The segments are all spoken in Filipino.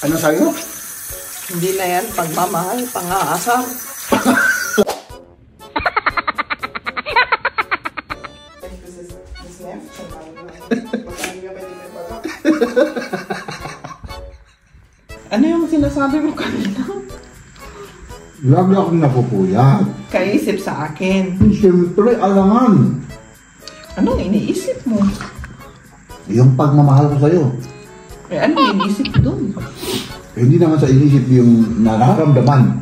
Ano sa'yo? Hindi na yan pagmamahal, pang-aasar. Ano yung sinasabi mo kanina? Lagi akong napupuyat. Kaisip sa akin. Siyempre, alangan. Anong iniisip mo? Yung pagmamahal ko sa'yo. Eh, ano iniisip doon? Hindi naman sa inisip yung nararamdaman.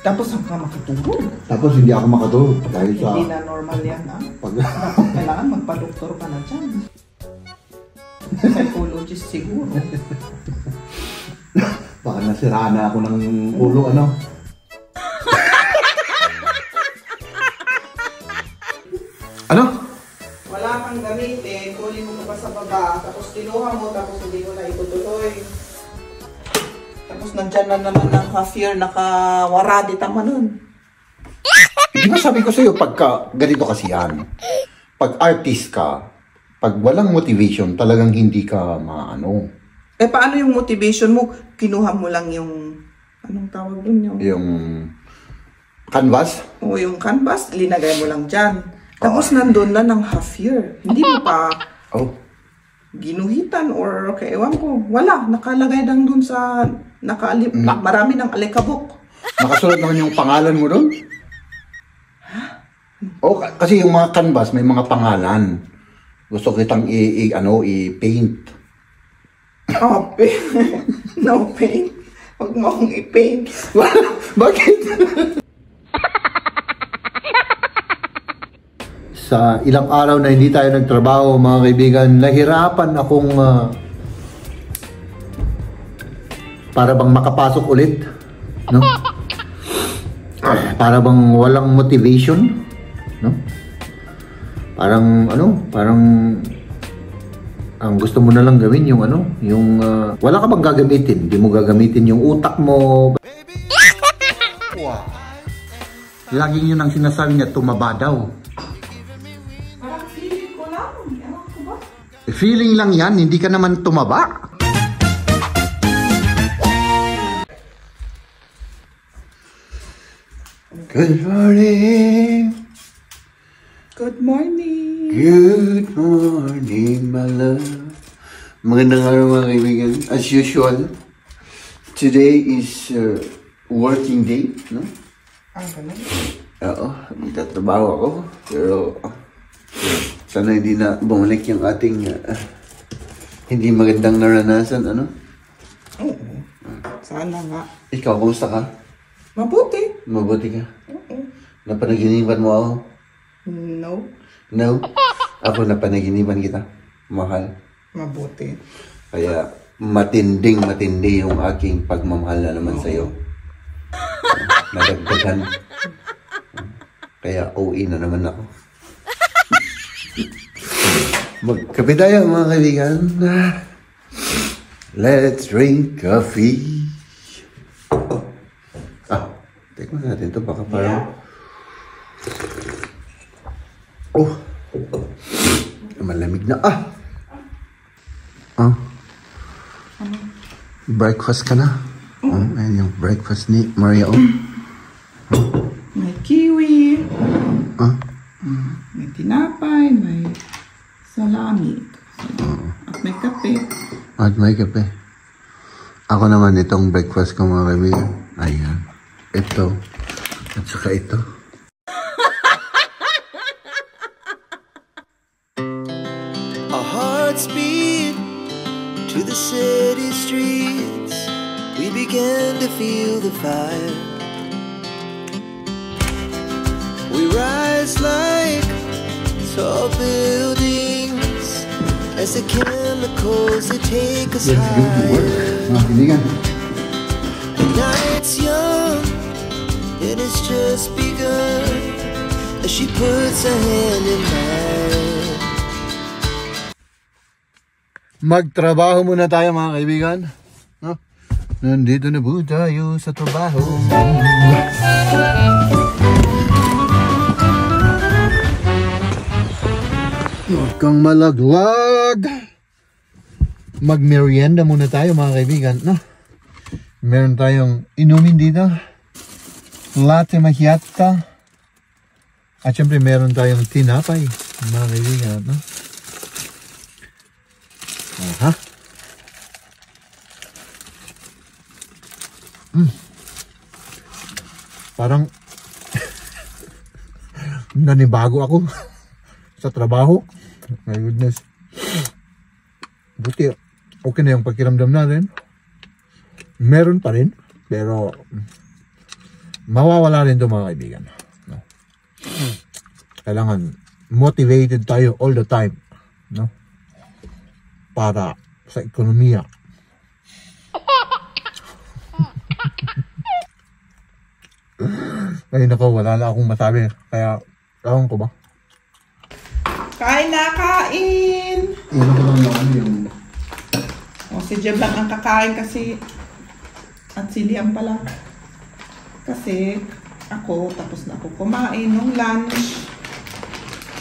Tapos saan ka makatulog? Tapos hindi ako makatulog dahil sa... Hindi na normal yan, ha? Kailangan magpa-doktor ka na dyan. Psychologist siguro. Baka nasiraan na ako ng ulo, ano? Ano? Wala kang gamitin, kunin mo pa sa baba, tapos kinuha mo, tapos hindi mo na itutuloy. Tapos nandyan na naman ng half-year, nakawara di tama nun. Di ba sabi ko sa'yo, pagka ganito kasi yan, pag artist ka, pag walang motivation, talagang hindi ka maano. Eh, paano yung motivation mo? Kinuha mo lang yung, anong tawag dun? Yung canvas? O yung canvas, linagay mo lang dyan. Tapos nandun na ng half-year. Hindi mo pa ginuhitan or okay, ewan ko. Wala, nakalagay lang dun sa, marami ng alikabok. Nakasulat naman yung pangalan mo dun? O, kasi yung mga canvas, may mga pangalan. Gusto kitang i-paint. Oh, no paint. Huwag mo akong i-paint. Bakit? Sa ilang araw na hindi tayo nagtrabaho, mga kaibigan, nahirapan akong para bang makapasok ulit, no? Para bang walang motivation, no? Parang ang gusto mo na lang gawin yung wala ka bang gagamitin, hindi mo gagamitin yung utak mo. Wow. Lagi yun ang sinasabi niya, tumaba daw. Parang feeling ko lang. Ewan ko ba? Feeling lang yan, hindi ka naman tumaba. Good morning. Good morning. Good morning, my love. Magandang araw mga kaibigan. As usual, today is working day, no? Ganun. Oo, magtatrabaho ako. Pero sana hindi na bumalik yung ating hindi magandang naranasan, ano? Oo. Sana nga. Ikaw, kumusta ka? Mabuti. Mabuti ka? Oo. Napanaginipan mo ako? No. No? Ako napanaginipan kita. Mahal. Mabuti. Kaya matindi yung aking pagmamahal na naman sa'yo. Nadagdagan. Kaya OA na naman ako. Magkape tayo mga kaibigan. Let's drink coffee. Tikman natin ito. Baka parang... Oh! Malamig na. Breakfast ka na? Ayan yung breakfast ni Maria. May kiwi. May tinapay. May salami. At may kape. At may kape. Ako naman itong breakfast ko mga kaibigan. Ayan. Ito. At saka ito. Our hearts beat to the city streets. We began to feel the fire. We rise like tall buildings as the chemicals that take us Let's go to work. higher. Mga kaibigan. The night's young and it's just begun as she puts her hand in mine. Magtrabaho muna tayo mga kaibigan. No? Nandito na po tayo sa trabaho. Huwag kang malaglag. Mag-merienda muna tayo mga kaibigan, no? Meron tayong inumin dito. Latte macchiato. At syempre meron tayong tinapay, mga kaibigan, no? Aha. Parang nanibago ako sa trabaho. My goodness. Buti, okay na yung pakiramdam natin. Meron pa rin, pero mawawala rin ito mga kaibigan. No? Kailangan motivated tayo all the time, no? Para sa ekonomiya. Ay nako, wala na akong masabi. Kaya, ewan ko ba? Kain na, kain! Ano ko lang naman yung... O, si Jeb lang ang kakain kasi... At si Liam pala. Kasi ako, tapos na ako kumain nung lunch.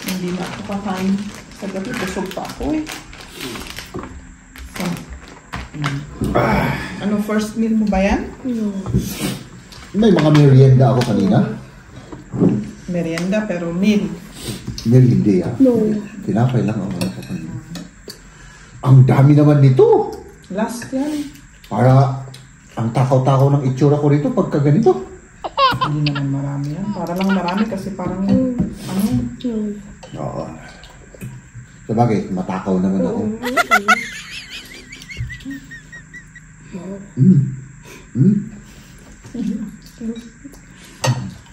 Hindi na ako kakain. Sa gabi, busog pa ako eh. So, ano, first meal mo ba yan? May mga merienda ako kanina. Merienda, pero meal. Meal hindi ah. No. Tinapay lang ako kanina. Ang dami naman nito. Last yan. Para ang takaw-takaw ng itsura ko rito pagka ganito. Hindi naman marami yan. Para lang marami kasi parang ano. Oo. Sabagay, matakaw naman ako.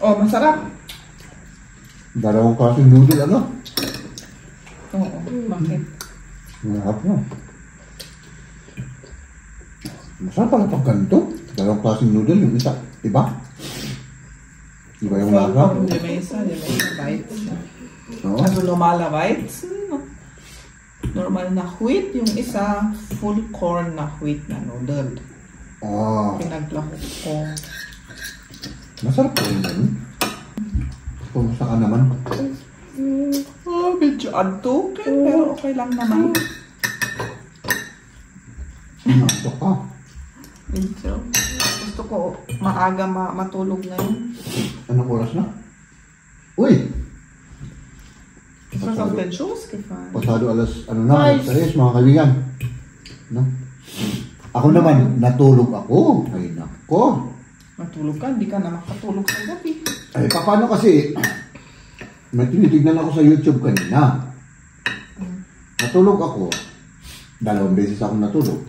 Oh, masarap. Dalawang klaseng noodle, ano? Oo, bakit? Masarap na. Masarap pala pag ganito. Dalawang klaseng noodle, yung isa. Iba? Iba yung lasa? Hindi may isa bites. Oo. Ano normala bites? Normal na wheat. Yung isa, full corn na wheat na noodle. Ah. Pinaglahok ko. Masarap pa rin yan. Kumusta ka naman? Oh, medyo antukin, pero okay lang naman. Nasok ka. Medyo. Gusto ko maaga matulog ngayon. Anong oras na? Uy! Sa shows, Kifan. Pasado alas, ano na, alas 3, mga kaibigan. No? Ako naman, natulog ako. Ay, nako. Matulog ka, hindi ka na makatulog sa gabi. Ay, paano kasi, may tinitignan ako sa YouTube kanina. Natulog ako. 2 beses ako natulog.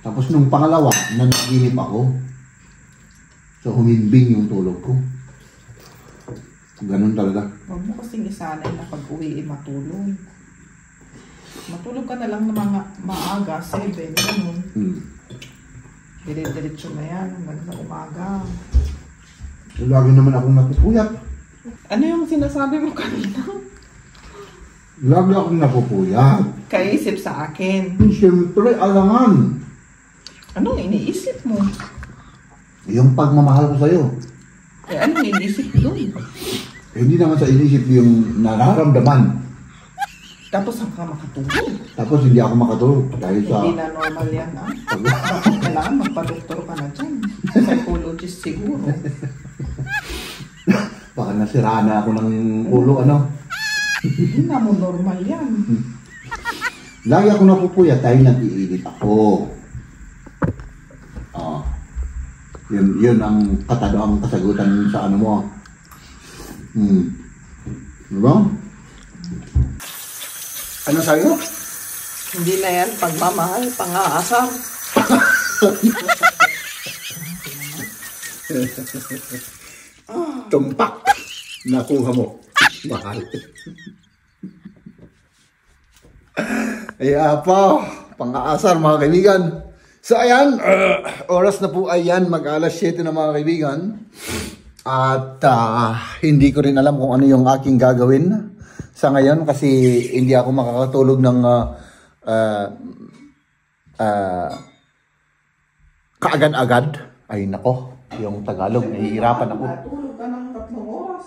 Tapos nung pangalawa, nanaginip ako. So, humimbing yung tulog ko. Ganun talaga. Huwag mo kasing isanay na pag-uwi matulog. Matulog ka na lang na mga maaga, 7, ganun. Dire-diretso na yan, hanggang sa umaga. So, lagi naman akong napupuyat. Ano yung sinasabi mo kanina? Lagi akong napupuyat. Kaisip sa akin. Siyempre, alangan. Anong iniisip mo? Yung pagmamahal ko sa'yo. Eh, anong iniisip doon? Hindi naman sa inisip yung nararamdaman. Tapos saan ka makatulog? Tapos hindi ako makatulog dahil sa... Hindi na normal yan, ah. Bakit kailangan magpa-doktor ka na dyan? Psychologist siguro. Baka nasiraan na ako ng ulo, ano? Hindi na mo normal yan. Lagi ako napupuyat dahil nag-iinit ako. Yun ang ang kasagutan sa ano mo. Diba? Ano sa'yo? Hindi na yan pagmamahal, pang-aasar. Tumpak. Nakuha mo. Mahal. Ay, apa. Pang-aasar mga kaibigan. So ayan, oras na po ayan, mag-alas 7 na mga kaibigan. At hindi ko rin alam kung ano yung aking gagawin sa ngayon kasi hindi ako makakatulog ng kaagad-agad. Ay nako, yung Tagalog, nahihirapan ako. Natulog ka ng 3 oras.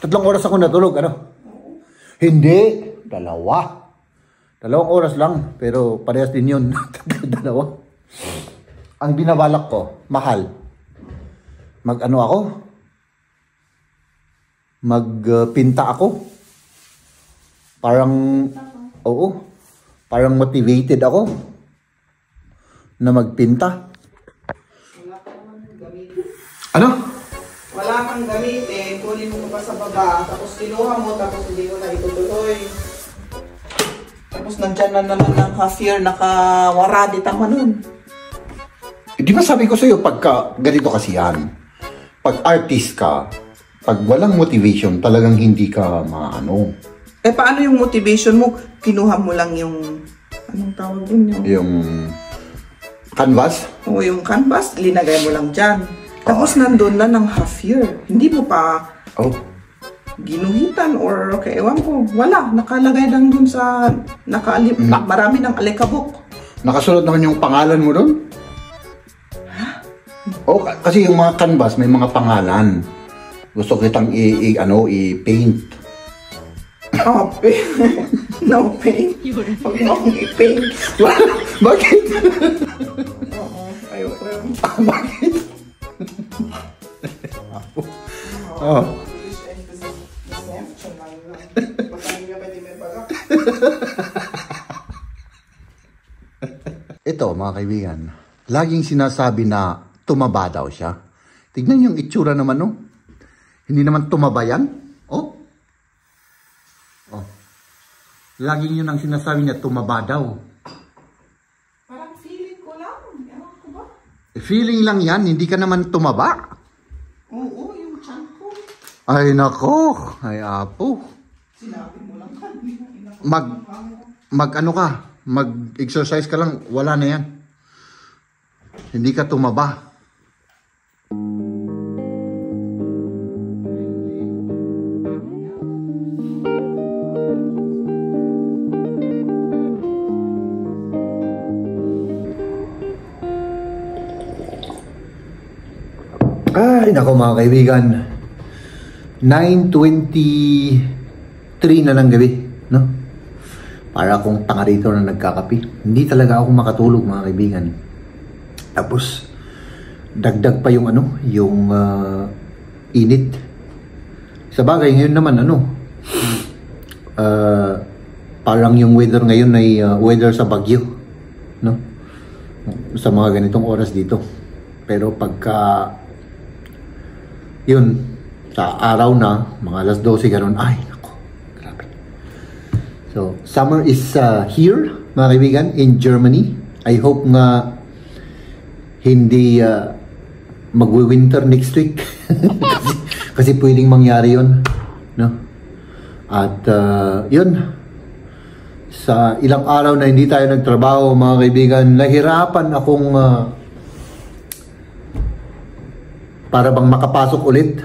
3 oras ako natulog, ano? Hindi, 2. 2 oras lang, pero parehas din yun. Dalawa. Ang binabalak ko, mahal. Mag-ano ako? Magpinta ako. Parang, oo. Parang motivated ako na magpinta. Wala ka naman gamitin. Ano? Wala kang gamitin, kunin mo pa sa baba, tapos kinuha mo, tapos hindi mo na itutuloy. Tapos nandyan na naman ng half year, nakawaradi tama nun. Di ba sabi ko sa'yo, pagka ganito kasi yan, pag artist ka, pag walang motivation, talagang hindi ka maano. Eh paano yung motivation mo? Kinuha mo lang yung, anong tawag dun yung? Yung canvas? O yung canvas, linagay mo lang dyan. Tapos nandun na ng half year. Hindi mo pa ginuhitan or okay, ewan ko. Wala, nakalagay lang dun sa, marami ng alikabok. Nakasulot naman yung pangalan mo dun? Oh, kasi yung mga canvas may mga pangalan. Gusto kitang i-paint. Oh, no paint. Huwag mo akong i-paint. Bakit? Oo, ayoko yun. Bakit? Oh. Ito mga kaibigan, laging sinasabi na tumaba daw siya. Tignan yung itsura naman, no? Hindi naman tumaba yan. Oh. Oh. Laging yun ang sinasabi niya, tumaba daw. Parang feeling ko lang. Ewan ko ba? Feeling lang yan, hindi ka naman tumaba. Oo, yung tiyan ko. Ay nako, ay apo. Sinabi mo lang kanina. Mag-ano ka, mag-exercise ka lang, wala na yan. Hindi ka tumaba. Ay, nako mga kaibigan. 9:23 na ng gabi, no? Para akong tanga rito na nagkakapi. Hindi talaga ako makatulog mga kaibigan. Tapos, dagdag pa yung init. Sa bagay, ngayon naman, parang yung weather ngayon ay weather sa Baguio, no? Sa mga ganitong oras dito. Pero pagka yun, sa araw na, mga alas 12 gano'n, ay, nako, grabe. So, summer is here, mga kaibigan, in Germany. I hope nga hindi magwi-winter next week. kasi pwedeng mangyari yun, no? At yun, sa ilang araw na hindi tayo nagtrabaho, mga kaibigan, nahirapan akong para bang makapasok ulit,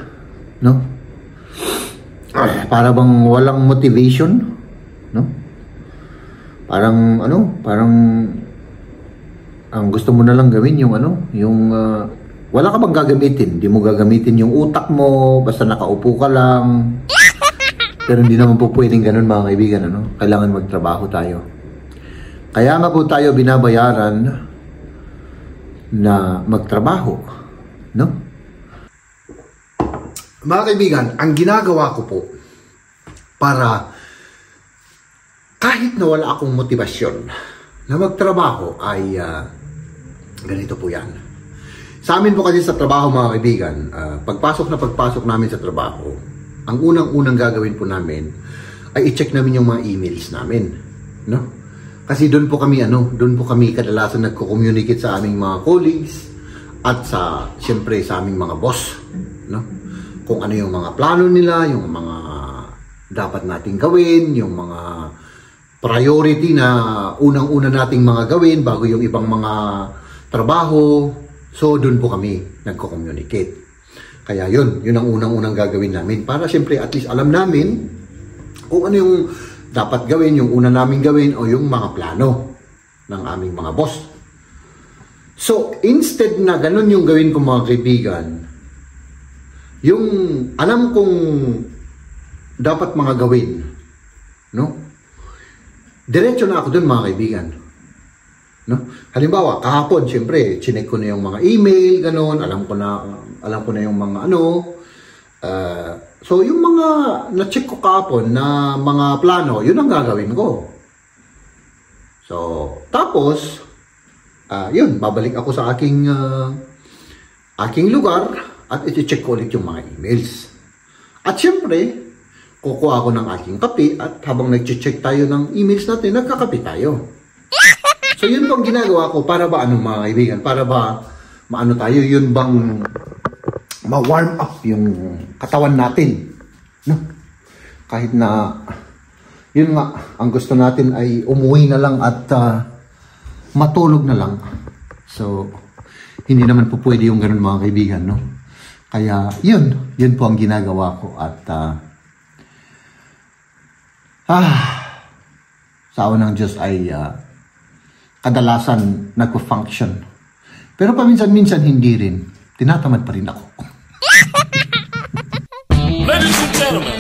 no? Para bang walang motivation, no? Parang ang gusto mo na lang gawin yung wala ka bang gagamitin, hindi mo gagamitin yung utak mo, basta nakaupo ka lang. Pero hindi naman po pwedeng ganun mga kaibigan, kailangan magtrabaho tayo. Kaya nga po tayo binabayaran na magtrabaho, no? Mga kaibigan, ang ginagawa ko po para kahit na wala akong motibasyon na magtrabaho ay ganito po yan. Sa amin po kasi sa trabaho mga kaibigan, pagpasok namin sa trabaho, ang unang-unang gagawin po namin ay i-check namin yung mga emails namin, no? Kasi doon po kami kadalasan nagko-communicate sa aming mga colleagues at siyempre sa aming mga boss, no? Kung ano yung mga plano nila, yung mga dapat nating gawin, yung mga priority na unang-una nating mga gawin bago yung ibang mga trabaho. So, doon po kami nagko-communicate. Kaya yun ang unang-unang gagawin namin para siyempre at least alam namin kung ano yung dapat gawin, yung una namin gawin o yung mga plano ng aming mga boss. So, instead na ganun yung gawin ko mga kaibigan, yung alam kong dapat mga gawin, no? diretso na ako dun mga kaibigan. No? Halimbawa, kahapon, siyempre, chinek ko na yung mga email, ganun, alam ko na yung mga ano. So, yung mga na-check ko kahapon na mga plano, yun ang gagawin ko. So, tapos, yun, babalik ako sa aking lugar at iti-check ko ulit yung mga emails. At siyempre, kukuha ako ng aking kape at habang nag-check tayo ng emails natin, nagkakape tayo. So, yun bang ginagawa ko para ba mga kaibigan? Para ba maano tayo? Yun bang ma-warm up yung katawan natin? No? Kahit na, yun nga, ang gusto natin ay umuwi na lang at matulog na lang. So, hindi naman po pwede yung ganun mga kaibigan, no? Kaya, yun po ang ginagawa ko at sa awa ng Diyos ay kadalasan nagpo-function. Pero paminsan-minsan hindi rin. Tinatamad pa rin ako. Ladies and gentlemen,